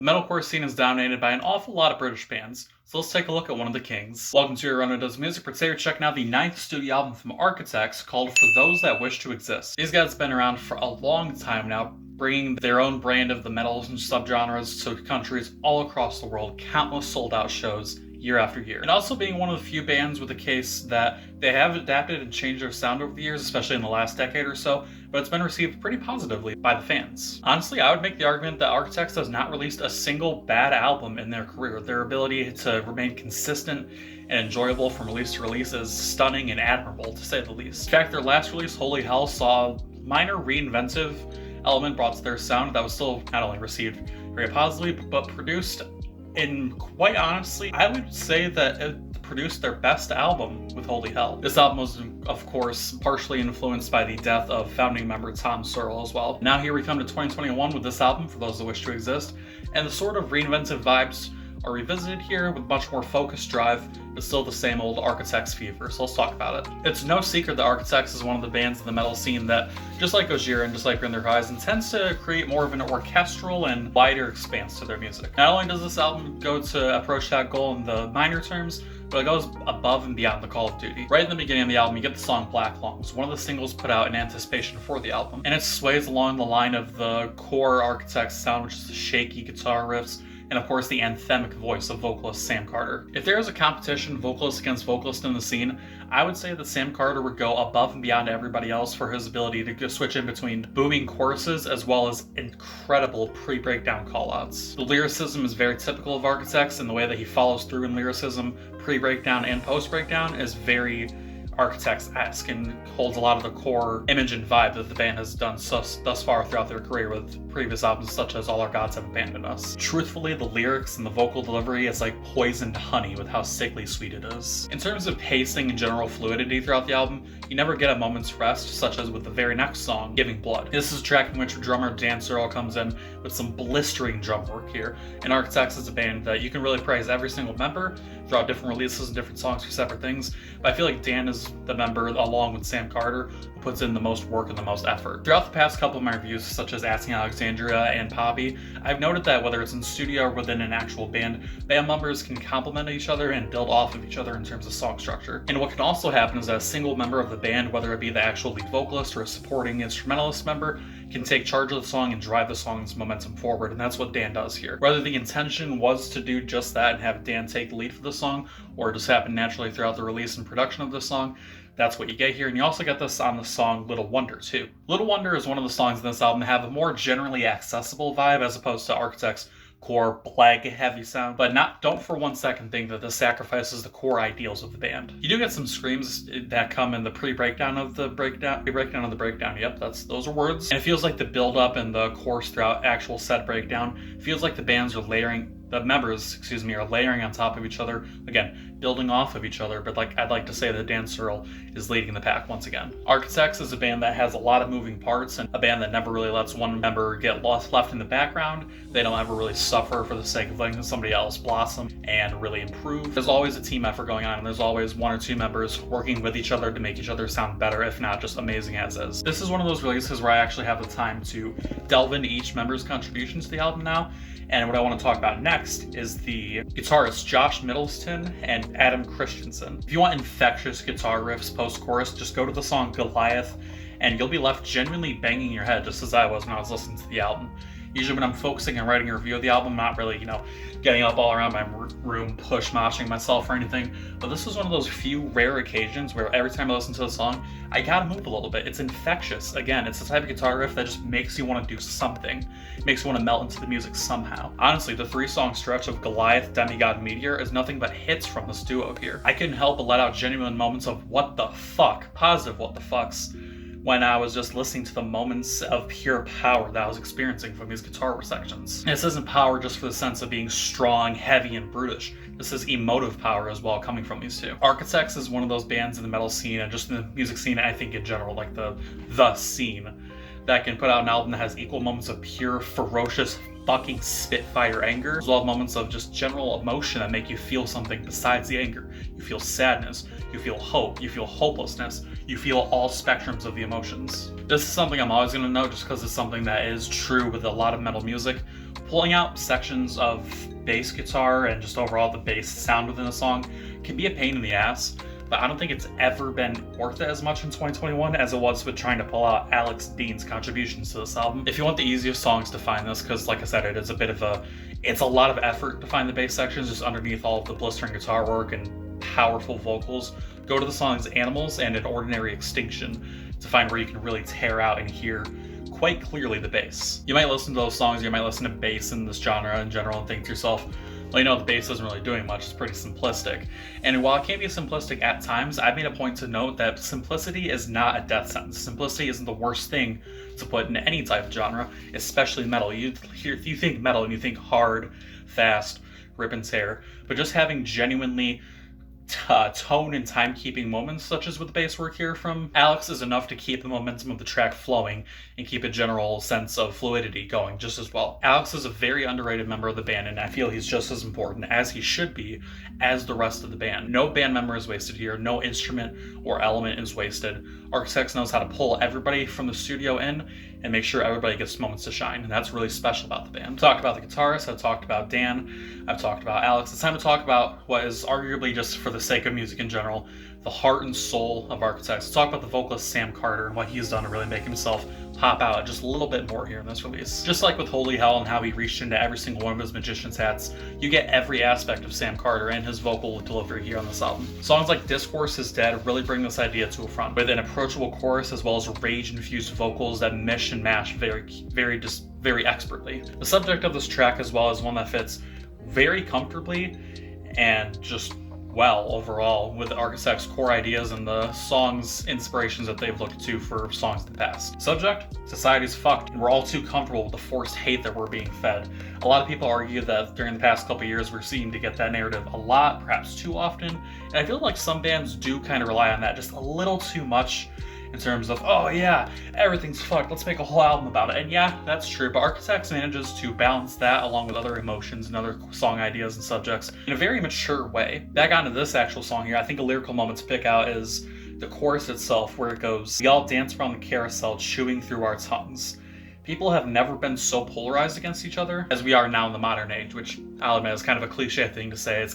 The metalcore scene is dominated by an awful lot of British bands, so let's take a look at one of the kings. Welcome to your Runner Does Music. For today, we're checking out the 9th studio album from Architects called For Those That Wish to Exist. These guys have been around for a long time now, bringing their own brand of the metals and subgenres to countries all across the world, countless sold-out shows year after year. And also being one of the few bands with a case that they have adapted and changed their sound over the years, especially in the last decade or so, but it's been received pretty positively by the fans. Honestly, I would make the argument that Architects has not released a single bad album in their career. Their ability to remain consistent and enjoyable from release to release is stunning and admirable, to say the least. In fact, their last release, Holy Hell, saw a minor reinventive element brought to their sound that was still not only received very positively, but produced in, quite honestly, I would say that it produced their best album with Holy Hell. This album was, of course, partially influenced by the death of founding member Tom Searle as well. Now here we come to 2021 with this album, For Those That Wish to Exist, and the sort of reinventive vibes are revisited here with much more focused drive, but still the same old Architects fever, so let's talk about it. It's no secret that Architects is one of the bands in the metal scene that, just like Gojira and just like Bring Their Horizon, tends to create more of an orchestral and wider expanse to their music. Not only does this album go to approach that goal in the minor terms, but it goes above and beyond the Call of Duty. Right in the beginning of the album, you get the song Black Lungs, one of the singles put out in anticipation for the album, and it sways along the line of the core Architects sound, which is the shaky guitar riffs, and of course the anthemic voice of vocalist Sam Carter. If there is a competition, vocalist against vocalist in the scene, I would say that Sam Carter would go above and beyond everybody else for his ability to switch in between booming choruses as well as incredible pre-breakdown callouts. The lyricism is very typical of Architects, and the way that he follows through in lyricism, pre-breakdown and post-breakdown, is very Architects-esque and holds a lot of the core image and vibe that the band has done thus far throughout their career with previous albums such as All Our Gods Have Abandoned Us. Truthfully, the lyrics and the vocal delivery is like poisoned honey with how sickly sweet it is. In terms of pacing and general fluidity throughout the album, you never get a moment's rest, such as with the very next song, Giving Blood. This is a track in which drummer Dan Searle comes in with some blistering drum work here, and Architects is a band that you can really praise every single member throughout different releases and different songs for separate things, but I feel like Dan is the member, along with Sam Carter, who puts in the most work and the most effort. Throughout the past couple of my reviews, such as Asking Alexandria and Poppy, I've noted that whether it's in studio or within an actual band members can complement each other and build off of each other in terms of song structure. And what can also happen is that a single member of the band, whether it be the actual lead vocalist or a supporting instrumentalist member, can take charge of the song and drive the song's momentum forward, and that's what Dan does here. Whether the intention was to do just that and have Dan take the lead for the song, or it just happened naturally throughout the release and production of the song, that's what you get here. And you also get this on the song Little Wonder too. Little Wonder is one of the songs in this album that have a more generally accessible vibe as opposed to Architects' core blag heavy sound, but don't for one second think that this sacrifices the core ideals of the band. You do get some screams that come in the pre-breakdown of the breakdown. Yep, those are words. And it feels like the build up and the chorus throughout actual set breakdown feels like the members are layering on top of each other, again, building off of each other, but I'd like to say that Dan Searle is leading the pack once again. Architects is a band that has a lot of moving parts, and a band that never really lets one member get left in the background. They don't ever really suffer for the sake of letting somebody else blossom and really improve. There's always a team effort going on, and there's always one or two members working with each other to make each other sound better, if not just amazing as is. This is one of those releases where I actually have the time to delve into each member's contributions to the album now. And what I want to talk about next is the guitarists Josh Middleton and Adam Christensen. If you want infectious guitar riffs post-chorus, just go to the song Goliath, and you'll be left genuinely banging your head, just as I was when I was listening to the album. Usually when I'm focusing on writing a review of the album, I'm not really, getting up all around my room, push-moshing myself or anything. But this was one of those few rare occasions where every time I listen to the song, I gotta move a little bit. It's infectious. Again, it's the type of guitar riff that just makes you want to do something. It makes you want to melt into the music somehow. Honestly, the 3-song stretch of Goliath, Demigod, Meteor is nothing but hits from this duo here. I couldn't help but let out genuine moments of what the fuck, positive what the fucks, when I was just listening to the moments of pure power that I was experiencing from these guitar sections. This isn't power just for the sense of being strong, heavy, and brutish. This is emotive power as well coming from these two. Architects is one of those bands in the metal scene and just in the music scene, I think in general, like the scene, that can put out an album that has equal moments of pure, ferocious, fucking spitfire anger, as well as moments of just general emotion that make you feel something besides the anger. You feel sadness, you feel hope, you feel hopelessness, you feel all spectrums of the emotions. This is something I'm always going to know just because it's something that is true with a lot of metal music. Pulling out sections of bass guitar and just overall the bass sound within a song can be a pain in the ass, but I don't think it's ever been worth it as much in 2021 as it was with trying to pull out Alex Dean's contributions to this album. If you want the easiest songs to find this, because like I said, it's a lot of effort to find the bass sections just underneath all of the blistering guitar work and powerful vocals, go to the songs Animals and An Ordinary Extinction to find where you can really tear out and hear quite clearly the bass. You might listen to those songs, you might listen to bass in this genre in general and think to yourself, well, you know, the bass isn't really doing much, it's pretty simplistic. And while it can be simplistic at times, I made a point to note that simplicity is not a death sentence. Simplicity isn't the worst thing to put in any type of genre, especially metal. You think metal and you think hard, fast, rip and tear, but just having genuinely tone and timekeeping moments, such as with the bass work here from Alex, is enough to keep the momentum of the track flowing and keep a general sense of fluidity going just as well. Alex is a very underrated member of the band, and I feel he's just as important as he should be as the rest of the band. No band member is wasted here, no instrument or element is wasted. Architects knows how to pull everybody from the studio in and make sure everybody gets moments to shine, and that's really special about the band. I've talked about the guitarist, I've talked about Dan, I've talked about Alex. It's time to talk about what is arguably, just for the sake of music in general, the heart and soul of Architects. Let's talk about the vocalist Sam Carter and what he's done to really make himself pop out just a little bit more here in this release. Just like with Holy Hell and how he reached into every single one of his magician's hats, you get every aspect of Sam Carter and his vocal delivery here on this album. Songs like Discourse is Dead really bring this idea to a front, with an approachable chorus as well as rage-infused vocals that mesh and mash very expertly. The subject of this track as well is one that fits very comfortably and just well overall with the Architects' core ideas and the song's inspirations that they've looked to for songs in the past. Subject: society's fucked and we're all too comfortable with the forced hate that we're being fed. A lot of people argue that during the past couple years we're seeming to get that narrative a lot, perhaps too often, and I feel like some bands do kind of rely on that just a little too much in terms of, oh yeah, everything's fucked, let's make a whole album about it. And yeah, that's true, but Architects manages to balance that along with other emotions and other song ideas and subjects in a very mature way. Back onto this actual song here, I think a lyrical moment to pick out is the chorus itself, where it goes, "We all dance around the carousel, chewing through our tongues. People have never been so polarized against each other as we are now in the modern age," which I'll admit is kind of a cliche thing to say.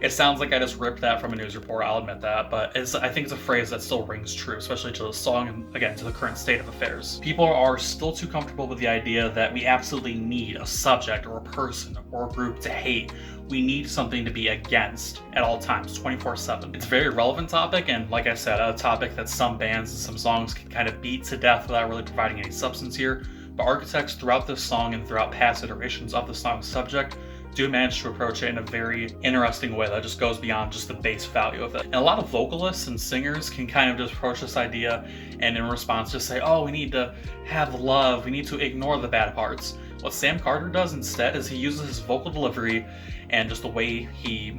It sounds like I just ripped that from a news report, I'll admit that, but I think it's a phrase that still rings true, especially to the song and, again, to the current state of affairs. People are still too comfortable with the idea that we absolutely need a subject or a person or a group to hate. We need something to be against at all times, 24/7. It's a very relevant topic, and like I said, a topic that some bands and some songs can kind of beat to death without really providing any substance here. But Architects throughout this song and throughout past iterations of the song's subject do manage to approach it in a very interesting way that just goes beyond just the base value of it. And a lot of vocalists and singers can kind of just approach this idea and in response just say, oh, we need to have love, we need to ignore the bad parts. What Sam Carter does instead is he uses his vocal delivery and just the way he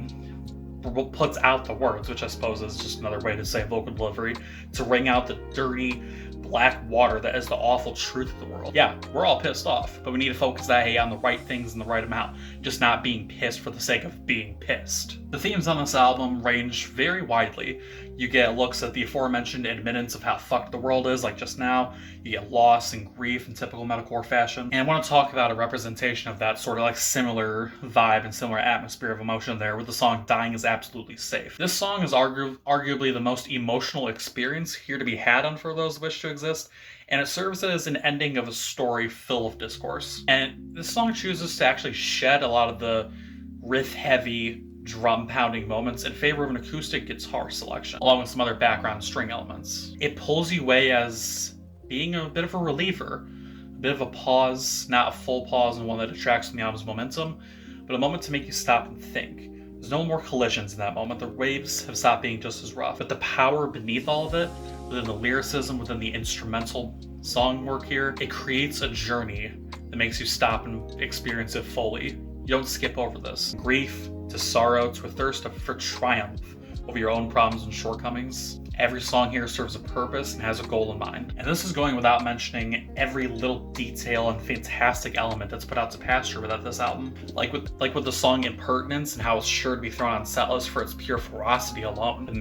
puts out the words, which I suppose is just another way to say vocal delivery, to wring out the dirty, black water that is the awful truth of the world. Yeah, we're all pissed off, but we need to focus that on the right things in the right amount, just not being pissed for the sake of being pissed. The themes on this album range very widely. You get looks at the aforementioned admittance of how fucked the world is, like just now. You get loss and grief in typical metalcore fashion. And I want to talk about a representation of that sort of like similar vibe and similar atmosphere of emotion there with the song Dying is Absolutely Safe. This song is arguably the most emotional experience here to be had on For Those Wish to Exist, and it serves as an ending of a story full of discourse. And this song chooses to actually shed a lot of the riff-heavy, drum-pounding moments in favor of an acoustic guitar selection, along with some other background string elements. It pulls you away as being a bit of a reliever, a bit of a pause, not a full pause and one that detracts from the album's momentum, but a moment to make you stop and think. There's no more collisions in that moment. The waves have stopped being just as rough, but the power beneath all of it, within the lyricism, within the instrumental song work here, it creates a journey that makes you stop and experience it fully. You don't skip over this. Grief to sorrow to a thirst for triumph over your own problems and shortcomings. Every song here serves a purpose and has a goal in mind. And this is going without mentioning every little detail and fantastic element that's put out to pasture without this album. Like with the song Impertinence and how it's sure to be thrown on setlist for its pure ferocity alone. The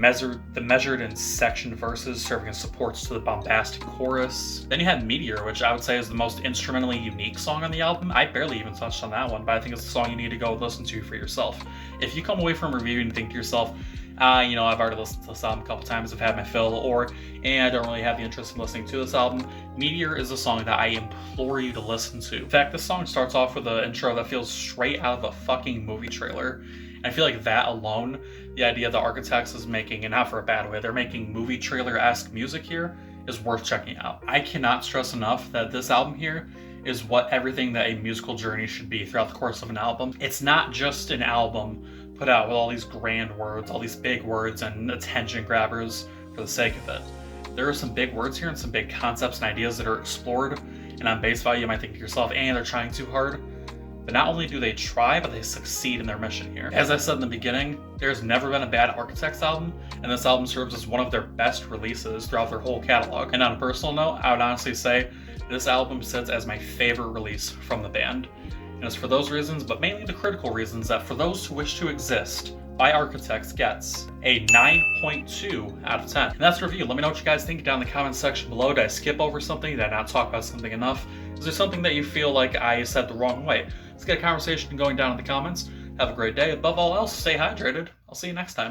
measured and sectioned verses serving as supports to the bombastic chorus. Then you have Meteor, which I would say is the most instrumentally unique song on the album. I barely even touched on that one, but I think it's a song you need to go listen to for yourself. If you come away from reviewing and think to yourself, I've already listened to this album a couple times, I've had my fill, and I don't really have the interest in listening to this album, Meteor is a song that I implore you to listen to. In fact, this song starts off with an intro that feels straight out of a fucking movie trailer. And I feel like that alone, the idea that Architects is making, and not for a bad way, they're making movie trailer-esque music here, is worth checking out. I cannot stress enough that this album here is what everything that a musical journey should be throughout the course of an album. It's not just an album put out with all these grand words, all these big words and attention grabbers for the sake of it. There are some big words here and some big concepts and ideas that are explored, and on base value you might think to yourself, and they're trying too hard. But not only do they try, but they succeed in their mission here. As I said in the beginning, there's never been a bad Architects album, and this album serves as one of their best releases throughout their whole catalog. And on a personal note, I would honestly say this album sits as my favorite release from the band. And it's for those reasons, but mainly the critical reasons, that For Those Who Wish to Exist by Architects gets a 9.2 out of 10. And that's the review. Let me know what you guys think down in the comments section below. Did I skip over something? Did I not talk about something enough? Is there something that you feel like I said the wrong way? Let's get a conversation going down in the comments. Have a great day. Above all else, stay hydrated. I'll see you next time.